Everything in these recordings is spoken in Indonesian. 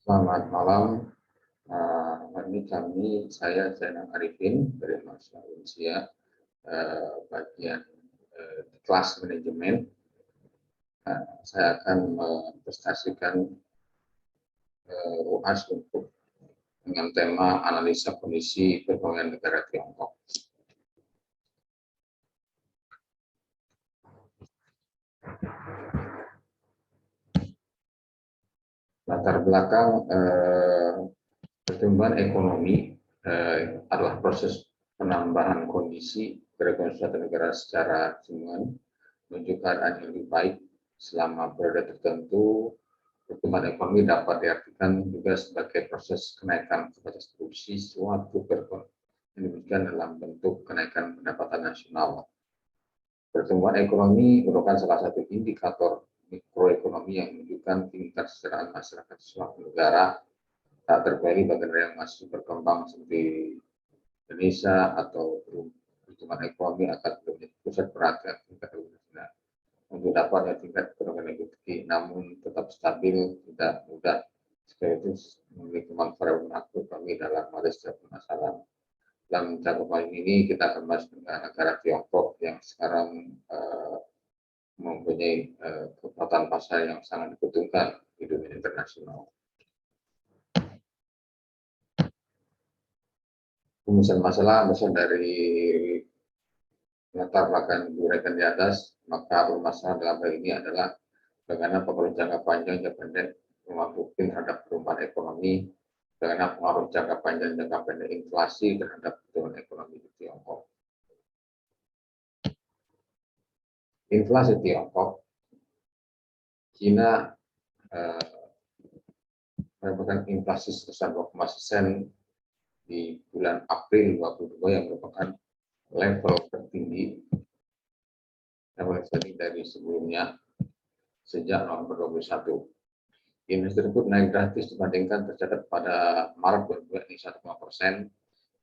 Selamat malam. Hari ini saya Zainal Arifin dari Mahasiswa Unsia, bagian kelas manajemen. Saya akan mempresentasikan UAS dengan tema analisa kondisi perekonomian negara Tiongkok. Latar belakang pertumbuhan ekonomi adalah proses penambahan kondisi perekonomian suatu negara secara keseluruhan menuju keadaan yang lebih baik selama periode tertentu. Pertumbuhan ekonomi dapat diartikan juga sebagai proses kenaikan kapasitas produksi suatu perekonomian yang diberikan dalam bentuk kenaikan pendapatan nasional. Pertumbuhan ekonomi merupakan salah satu indikator mikroekonomi yang menunjukkan tingkat kesejahteraan masyarakat suatu negara, tak terkecuali bagi negara yang masih berkembang seperti Indonesia atau pertumbuhan ekonomi akan menjadi pusat perhatian tingkat nasional. Untuk dapat tingkat ekonomi yang tinggi namun tetap stabil tidak mudah, sekaligus memiliki manfaat makroekonomi dalam mengatasi setiap permasalahan. Dalam cakupan ini kita akan bahas tentang negara Tiongkok yang sekarang mempunyai kekuatan pasar yang sangat dibutuhkan di dunia internasional. Rumusan masalah besar dari latar belakang diuraikan di atas, maka permasalahan dalam hal ini adalah bagaimana pengaruh jangka panjang jangka pendek pengaruh terhadap perubahan ekonomi, bagaimana pengaruh jangka panjang jangka pendek inflasi terhadap pertumbuhan ekonomi di Tiongkok. Inflasi Tiongkok, China merupakan inflasi sebesar 2,1% di bulan April 2022 yang merupakan level tertinggi dari sebelumnya sejak November 2021. Indeks tersebut naik drastis dibandingkan tercatat pada Maret 2021, 1,5%,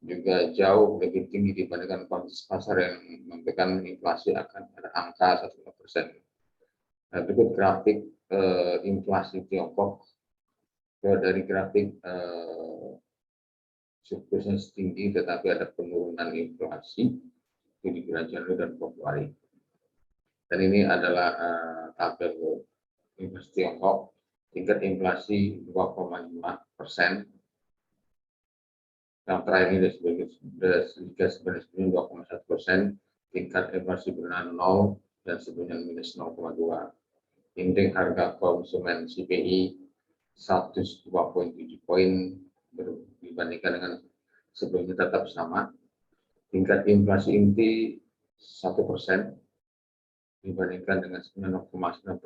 juga jauh lebih tinggi dibandingkan kondisi pasar yang memberikan inflasi akan pada angka 1,5%. Berikut grafik inflasi Tiongkok. Dari grafik surplusnya tinggi, tetapi ada penurunan inflasi di bulan Januari dan Februari. Dan ini adalah tabel inflasi Tiongkok. Tingkat inflasi 2,5%. Yang terakhir ini sebenarnya 2,1%. Tingkat inflasi bulanan 0 dan sebelumnya minus 0,2. Indeks harga konsumen CPI 102,7 poin dibandingkan dengan sebelumnya tetap sama. Tingkat inflasi inti 1% dibandingkan dengan 9,9%.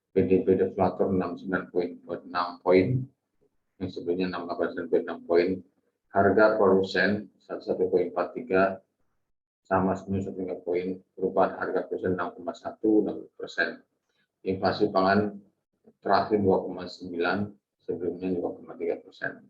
PDB deflator 69,6 poin yang sebelumnya 68,6 poin. Harga produsen 11,43 sama sebenarnya 1,3 poin. Perubahan harga produsen 6,1%. Inflasi pangan terakhir 2,9, sebelumnya 2,3%.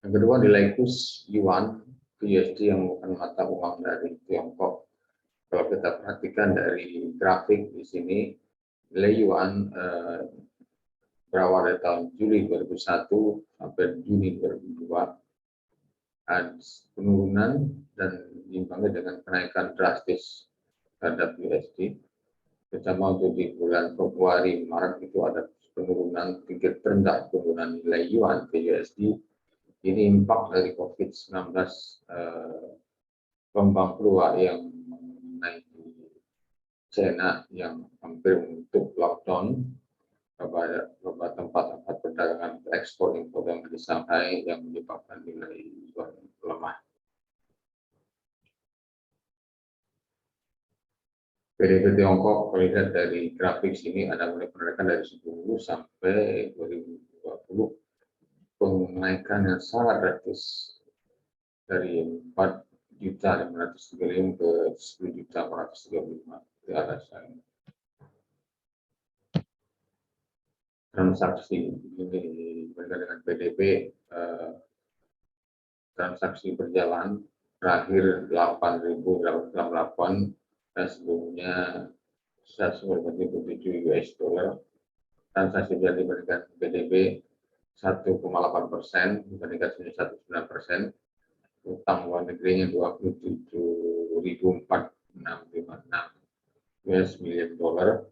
Yang kedua, nilai kurs yuan ke USD yang merupakan mata uang dari Tiongkok. Kalau kita perhatikan dari grafik di sini, nilai yuan berawal dari tahun Juli 2001 sampai Juni 2002 ada penurunan dan diimbangi dengan kenaikan drastis terhadap USD. Terutama untuk di bulan Februari Maret itu ada penurunan tingkat terendah penurunan nilai yuan ke USD. Ini impak dari COVID-19 gelombang kedua yang mengenai China yang hampir menutup lockdown beberapa tempat-tempat perdagangan ekspor impor yang di Shanghai yang menyebabkan nilai yuan lemah. PDB Tiongkok terlihat dari grafik sini ada mulai penaikan dari 10 sampai 2020. Penaikan yang sangat drastis dari 4.535 ke 10.435 di atas ini. Transaksi ini dibandingkan dengan PDB, transaksi berjalan terakhir 8.868 dan sebelumnya 1,57 US dollar. Transaksi berjalan dibandingkan PDB 1,8% dibandingkan 1,9%. Utang luar negerinya 27.456 US million dollar,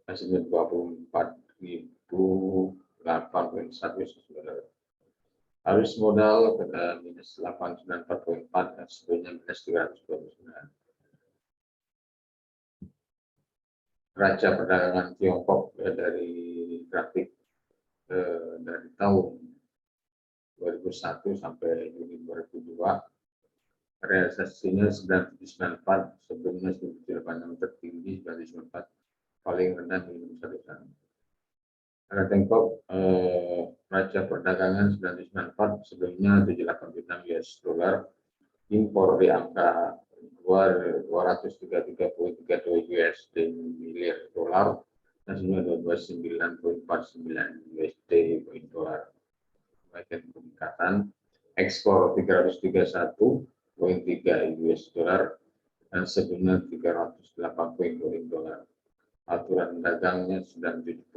hasilnya 24.008,1 US dollar. Arus modal minus 894,4 dan sebelumnya minus 329. Raca perdagangan Tiongkok dari grafik dari tahun 2001 sampai Juni 2002, realisasinya 994, sebelumnya 986 tertinggi, 994 paling rendah minus 1 tahun. Harga Tiongkok raca perdagangan 994, sebelumnya 786 US dollar, impor di angka 233,32 USD miliar dolar, hasilnya 229,49 USD dolar. Bagian peningkatan ekspor 331,3 US dollar dan sebelumnya 308,2 dolar. Aturan dagangnya 97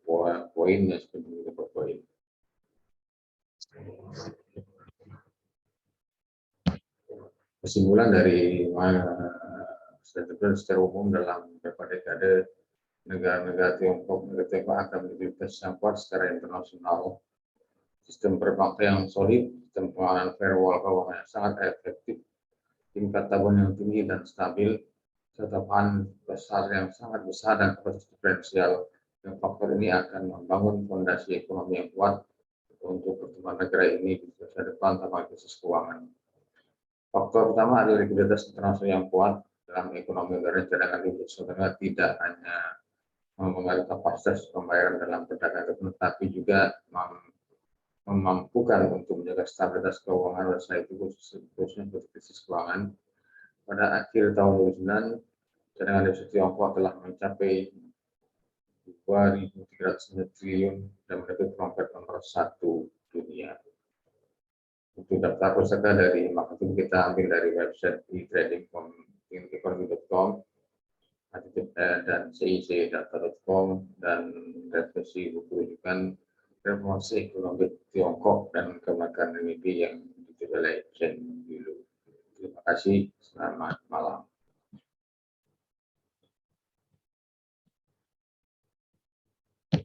poin, ya 90 poin. Kesimpulan dari secara umum dalam beberapa dekade negara-negara Tiongkok akan menjadi pesaing secara internasional. Sistem perbankan yang solid, sistem pengelolaan firewall keuangan yang sangat efektif, tingkat tabungan yang tinggi dan stabil, serta bahan besar yang sangat besar dan kapasitas diferensial. Yang faktor ini akan membangun fondasi ekonomi yang kuat untuk pertumbuhan negara ini di masa depan tanpa krisis keuangan. Faktor pertama adalah likuiditas internasional yang kuat dalam ekonomi negara. Cadangan likuiditas negara tidak hanya mempengaruhi kapasitas pembayaran dalam perdagangan, tetapi juga memampukan untuk menjaga stabilitas keuangan pada itu khususnya untuk krisis keuangan. Pada akhir tahun 2009, cadangan devisa Tiongkok telah mencapai 2.300 triliun dan mendapat peringkat nomor 1 dunia. Untuk daftar peserta dari marketing kita ambil dari website e-trading.economy.com dan cic.data.com dan referensi buku rujukan reformasi ekonomi Tiongkok dan kebijakan RMB yang ditulis oleh Chen Yulu. Terima kasih, selamat malam.